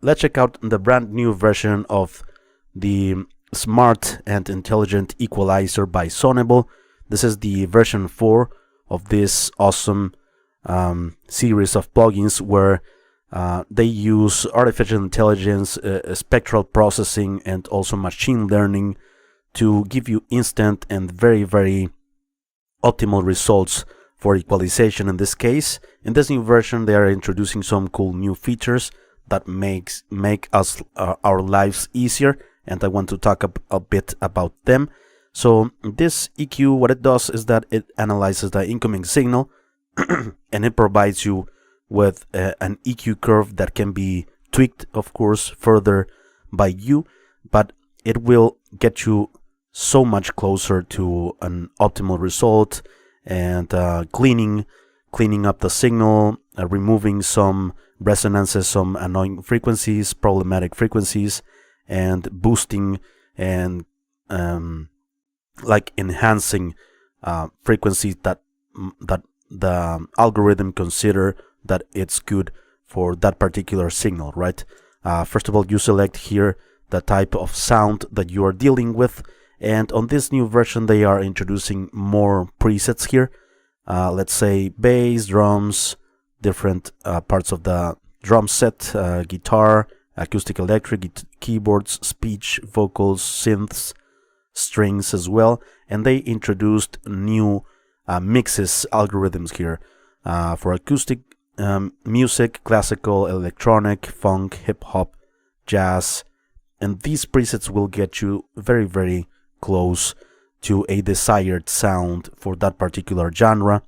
let's check out the brand new version of the Smart and Intelligent Equalizer by Sonible. This is the version 4 of this awesome series of plugins where they use artificial intelligence, spectral processing, and also machine learning to give you instant and very, very optimal results for equalization. In this case, in this new version, they are introducing some cool new features that make us our lives easier, and I want to talk a bit about them. So this EQ, what it does is that it analyzes the incoming signal and it provides you with an EQ curve that can be tweaked, of course, further by you, but it will get you so much closer to an optimal result, and cleaning up the signal, removing some resonances, some annoying frequencies, problematic frequencies, and boosting and like enhancing frequencies that the algorithm consider that it's good for that particular signal, right? First of all, you select here the type of sound that you are dealing with, and on this new version they are introducing more presets here. Let's say bass, drums, different parts of the drum set, guitar, acoustic electric, keyboards, speech, vocals, synths, strings as well, and they introduced new mixes algorithms here for acoustic music, classical, electronic, funk, hip-hop, jazz, and these presets will get you very, very close to a desired sound for that particular genre: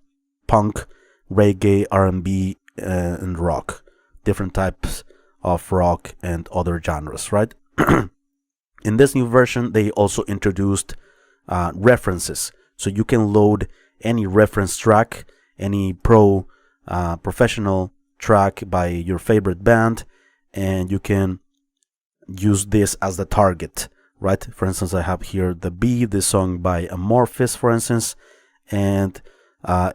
punk, reggae, R&B, and rock. Different types of rock and other genres, right? In this new version, they also introduced references, so you can load any reference track, any professional track by your favorite band, and you can use this as the target, right? For instance, I have here The Bee, this song by Amorphis, for instance, and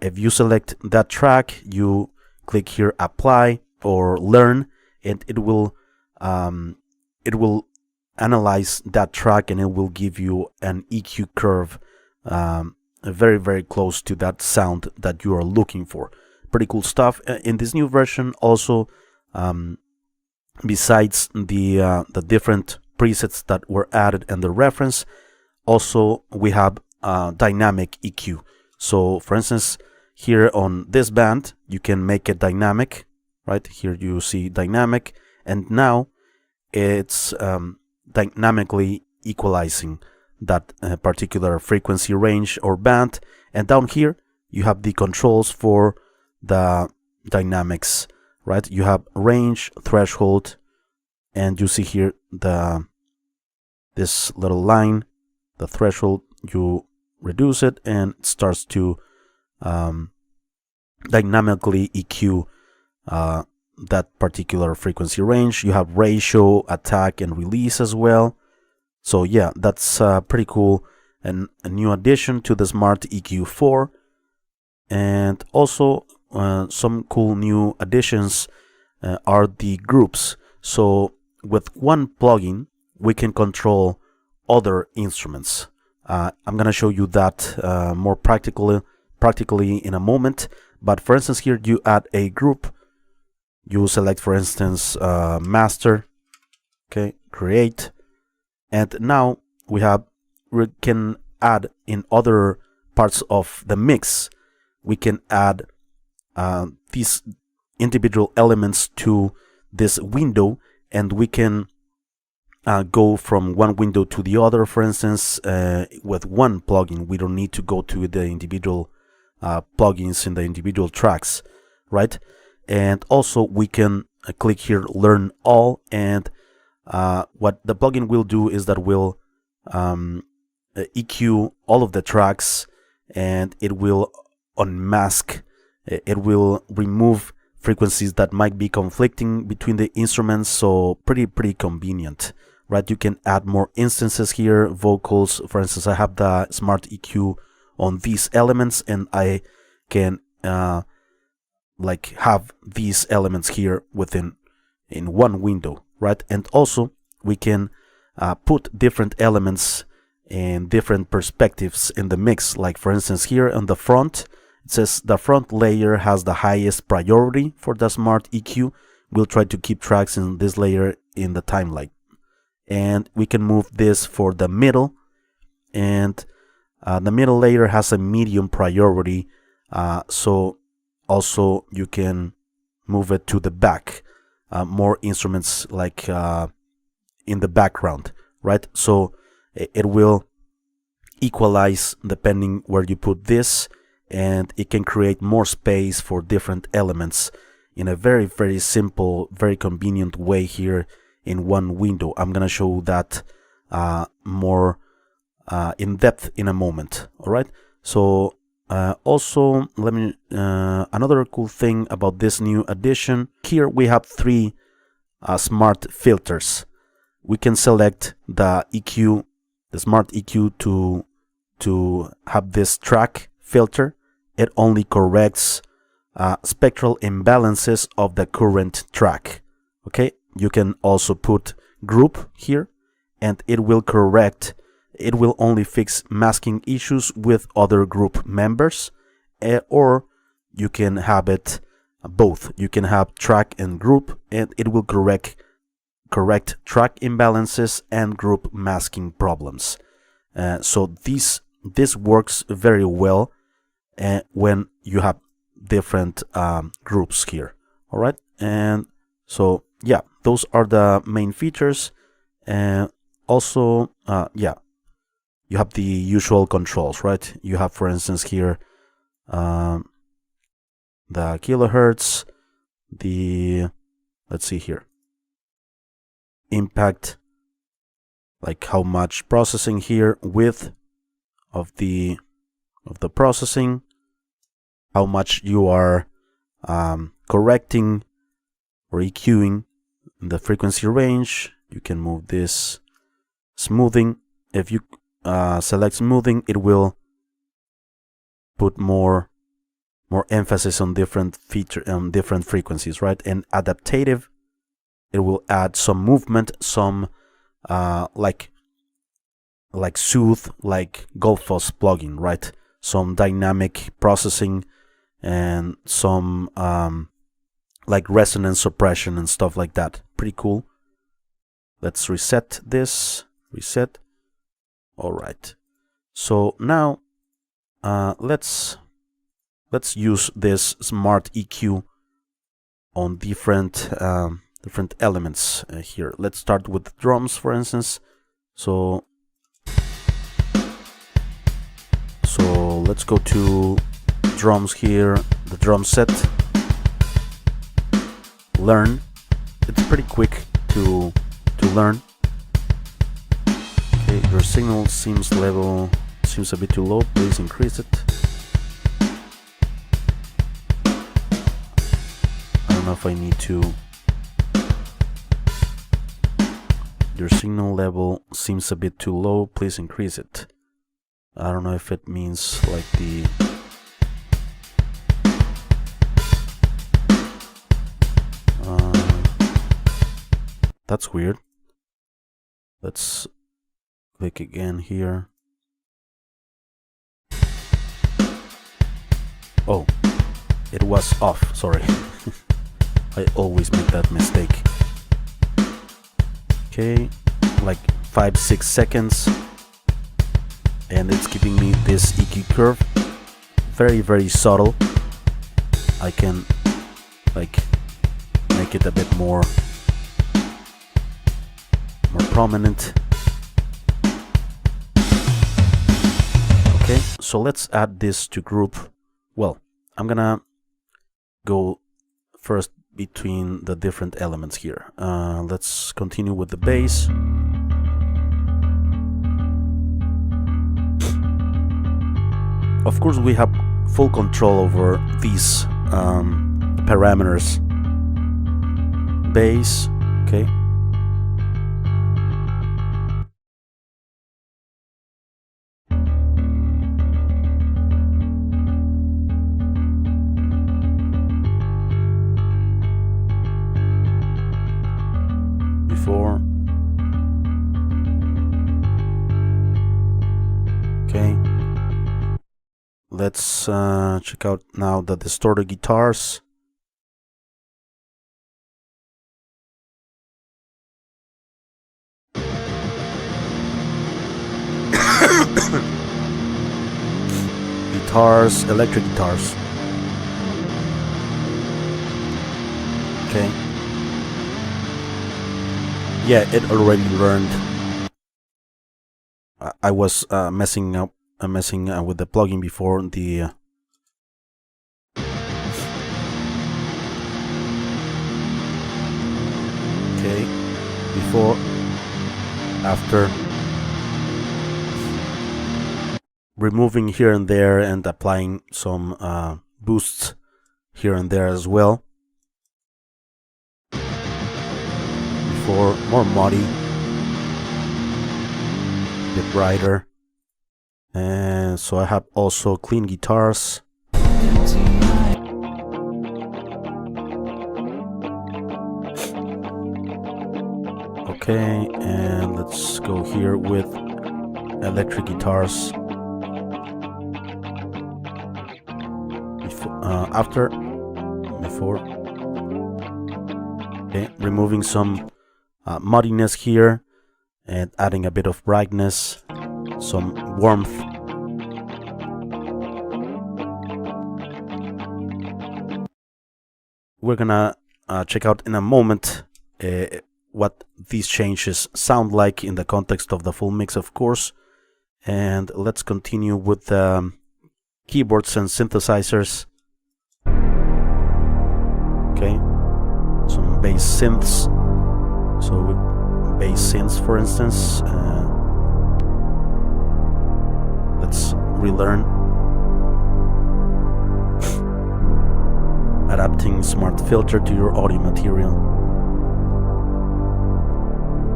if you select that track, you click here Apply or Learn, and it will analyze that track, and it will give you an EQ curve very, very close to that sound that you are looking for. Pretty cool stuff. In this new version, also, besides the different presets that were added and the reference, also we have dynamic EQ. So, for instance, here on this band, you can make it dynamic, right? Here you see dynamic, and now it's dynamically equalizing that particular frequency range or band. And down here you have the controls for the dynamics, right? You have range, threshold, and you see here this little line, the threshold. You reduce it and it starts to dynamically EQ that particular frequency range. You have ratio, attack, and release as well. So yeah, that's pretty cool, and a new addition to the Smart EQ 4. And also some cool new additions are the groups. So with one plugin we can control other instruments. I'm gonna show you that more practically in a moment, but for instance, here you add a group. You select, for instance, master, okay, create, and now we can add in other parts of the mix. We can add these individual elements to this window, and we can go from one window to the other. For instance, with one plugin, we don't need to go to the individual plugins in the individual tracks, right? And also we can click here Learn All, and what the plugin will do is that will EQ all of the tracks, and it will unmask, it will remove frequencies that might be conflicting between the instruments. So pretty convenient, right? You can add more instances here, vocals. For instance, I have the Smart EQ on these elements, and I can like have these elements here in one window, right? And also we can put different elements in different perspectives in the mix. Like for instance, here on the front, it says the front layer has the highest priority for the smart EQ. We'll try to keep tracks in this layer in the timeline. And we can move this for the middle, and the middle layer has a medium priority, so also you can move it to the back, more instruments like in the background, right? So it will equalize depending where you put this, and it can create more space for different elements in a very, very simple, very convenient way here in one window. I'm gonna show that more in depth in a moment. All right. So also, let me another cool thing about this new addition. Here we have 3 smart filters. We can select the EQ, the smart EQ, to have this track filter. It only corrects spectral imbalances of the current track. Okay. You can also put group here, and it will correct. It will only fix masking issues with other group members, or you can have it both. You can have track and group, and it will correct track imbalances and group masking problems. So this works very well when you have different groups here. All right, and so yeah, those are the main features. And also, yeah, you have the usual controls, right? You have, for instance, here the kilohertz, let's see here, impact, like how much processing here, width of the processing, how much you are correcting or EQing the frequency range. You can move this smoothing. If you select smoothing, it will put more emphasis on different different frequencies, right? And adaptative, it will add some movement, some like soothe, like Goldfuss plugin, right? Some dynamic processing and some like resonance suppression and stuff like that. Pretty cool. Let's reset this. Reset. All right. So now let's use this smart EQ on different elements here. Let's start with the drums, for instance. So let's go to drums here, the drum set. Learn. It's pretty quick to learn. Okay, your signal seems a bit too low. Please increase it. I don't know if I need to. Your signal level seems a bit too low. Please increase it. I don't know if it means like the that's weird. Let's click again here. Oh, it was off. Sorry. I always make that mistake. Okay, like 5-6 seconds, and it's giving me this EQ curve. Very, very subtle. I can like make it a bit more prominent. Okay, so let's add this to group. Well, I'm gonna go first between the different elements here. Let's continue with the bass. Of course, we have full control over these parameters. Bass, okay. let's check out now the distorted guitars. Guitars, electric guitars. Okay. Yeah, it already learned. I was messing with the plugin before the. Okay, before, after, removing here and there and applying some boosts here and there as well. Before, more muddy, a bit brighter, and so I have also clean guitars. Okay, and let's go here with electric guitars. After, before. Okay, removing some muddiness here and adding a bit of brightness, some warmth. We're gonna check out in a moment what these changes sound like in the context of the full mix, of course. And let's continue with the keyboards and synthesizers. Okay, some bass synths. So with bass synths, for instance, let's relearn. Adapting smart filter to your audio material.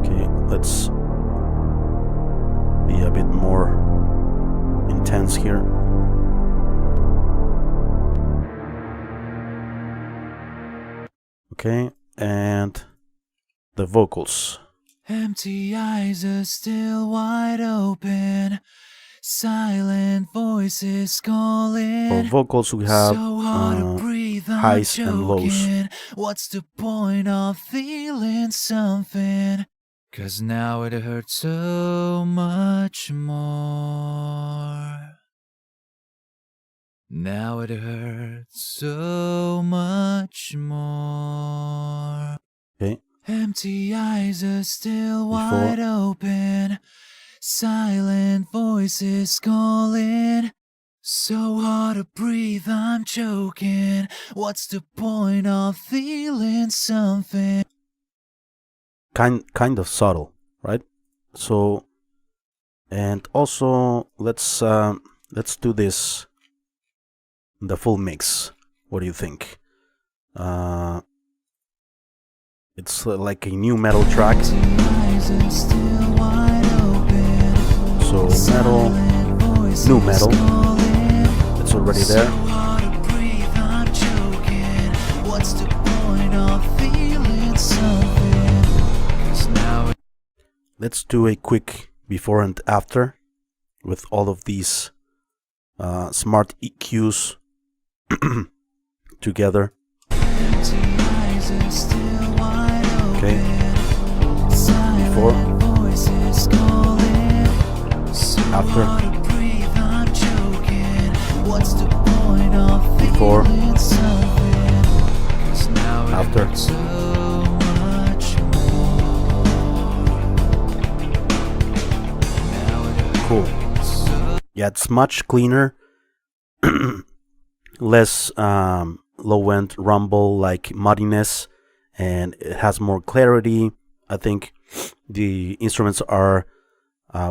Okay, let's be a bit more intense here. Okay, and the vocals. Empty eyes are still wide open. Silent voices calling. For vocals we have so hard to breathe, highs and lows. What's the point of feeling something? 'Cause now it hurts so much more. Now it hurts so much more. Okay. Empty eyes are still wide open. Silent voices calling. So hard to breathe, I'm choking. What's the point of feeling something? Kind of subtle, right? So, and also let's do this in the full mix. What do you think? It's like a new metal track. So metal, new metal. It's already there. Let's do a quick before and after with all of these smart EQs together. Okay. Before, after, before, after. Cool. Yeah, it's much cleaner, less low-end rumble like muddiness, and it has more clarity. I think the instruments are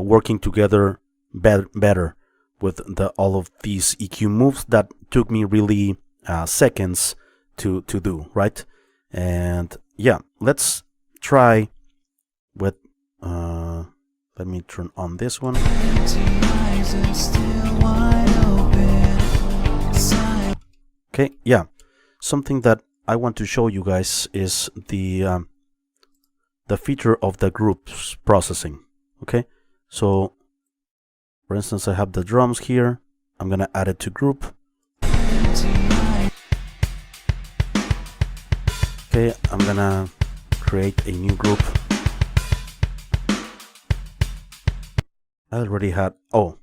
working together better with all of these EQ moves that took me really seconds to do, right? And yeah, let's try with let me turn on this one. Okay, yeah, something that I want to show you guys is the feature of the groups processing. Okay, so for instance, I have the drums here. I'm gonna add it to group. Okay, I'm gonna create a new group. I already had, oh,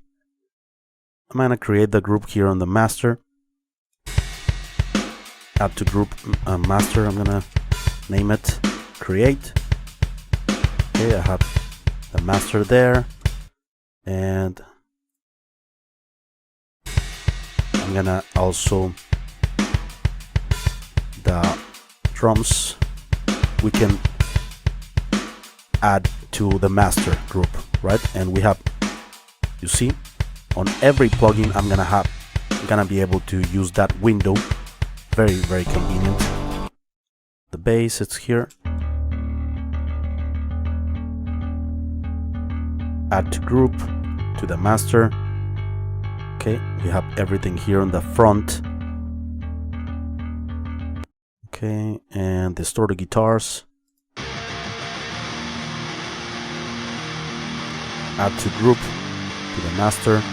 I'm gonna create the group here on the master. Add to group master, I'm gonna name it create. Okay, I have the master there, and I'm gonna also the drums we can add to the master group, right? And we have, you see, on every plugin I'm gonna be able to use that window. Very, very convenient. The bass, it's here. Add to group, to the master. Okay, we have everything here on the front. Okay, and distorted guitars. Add to group, to the master.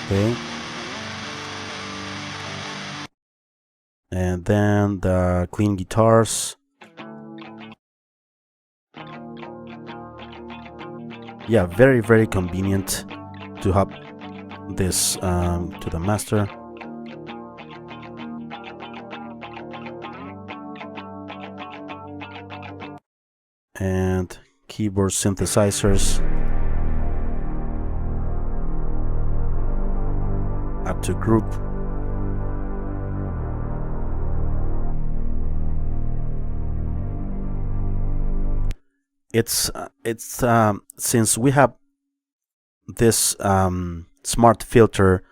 Okay. And then the clean guitars. Yeah, very, very convenient to have this to the master. And keyboard synthesizers. Add to group. It's since we have this smart filter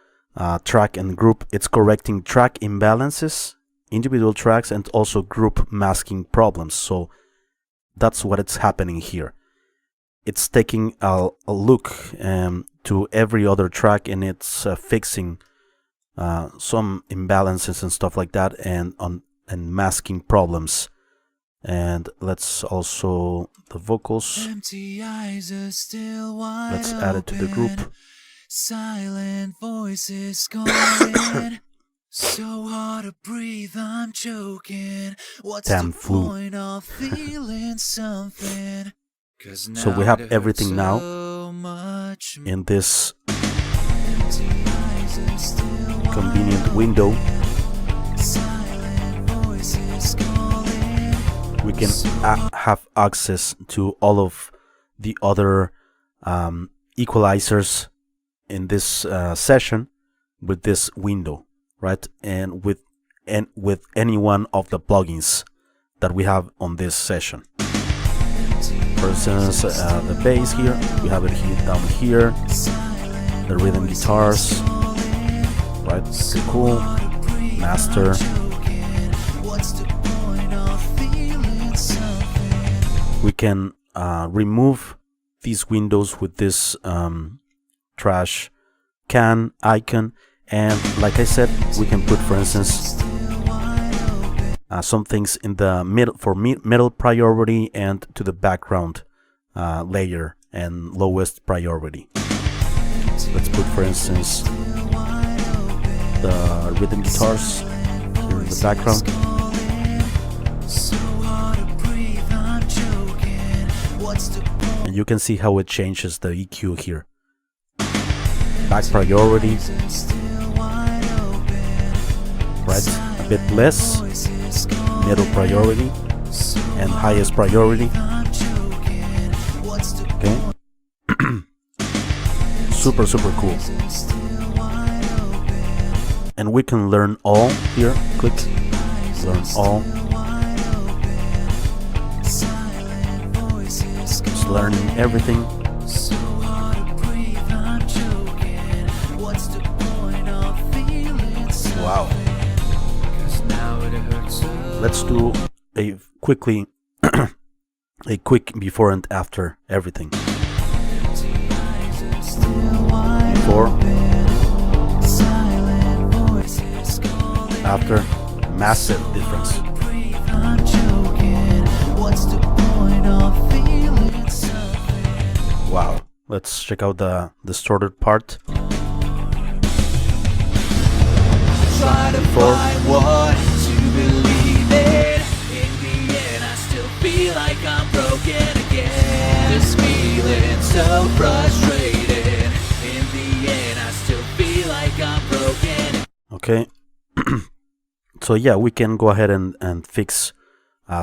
track and group, it's correcting track imbalances, individual tracks, and also group masking problems. So that's what it's happening here. It's taking a look to every other track, and it's fixing some imbalances and stuff like that, and masking problems. And let's also the vocals. Empty eyes are still wide Let's add it to the group. open. Silent voices calling. So hard to breathe, I'm choking. What's Damn the flu. point of feeling something? So we have everything now so much in this convenient window. silent voices calling. We can have access to all of the other equalizers in this session with this window, right? And with any one of the plugins that we have on this session. For instance, the bass here, we have it here, down here. The rhythm guitars, right? Pretty cool. Master. We can remove these windows with this trash can icon, and like I said, we can put, for instance, some things in the middle for middle priority and to the background layer and lowest priority. Let's put, for instance, the rhythm guitars here in the background. And you can see how it changes the EQ here. Back priority, right? A bit less. Middle priority and highest priority. Okay. Super cool. And we can learn all here. Click learn all. Just learning everything. Wow. Let's do a quickly a quick before and after everything. Before, after, massive difference. Wow. Let's check out the distorted part. Try to find what to believe in. In the end, I still feel like I'm broken again. This feeling so frustrating. In the end, I still feel like I'm broken. Okay. So yeah, we can go ahead and fix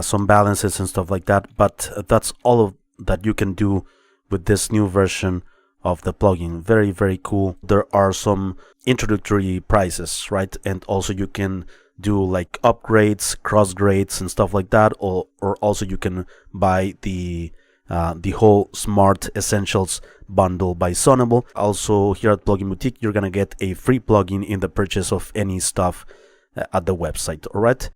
some balances and stuff like that, but that's all of that you can do with this new version of the plugin. Very, very cool. There are some introductory prices, right? And also you can do like upgrades, cross grades and stuff like that, or also you can buy the whole Smart Essentials bundle by Sonible. Also here at Plugin Boutique, you're gonna get a free plugin in the purchase of any stuff at the website. All right,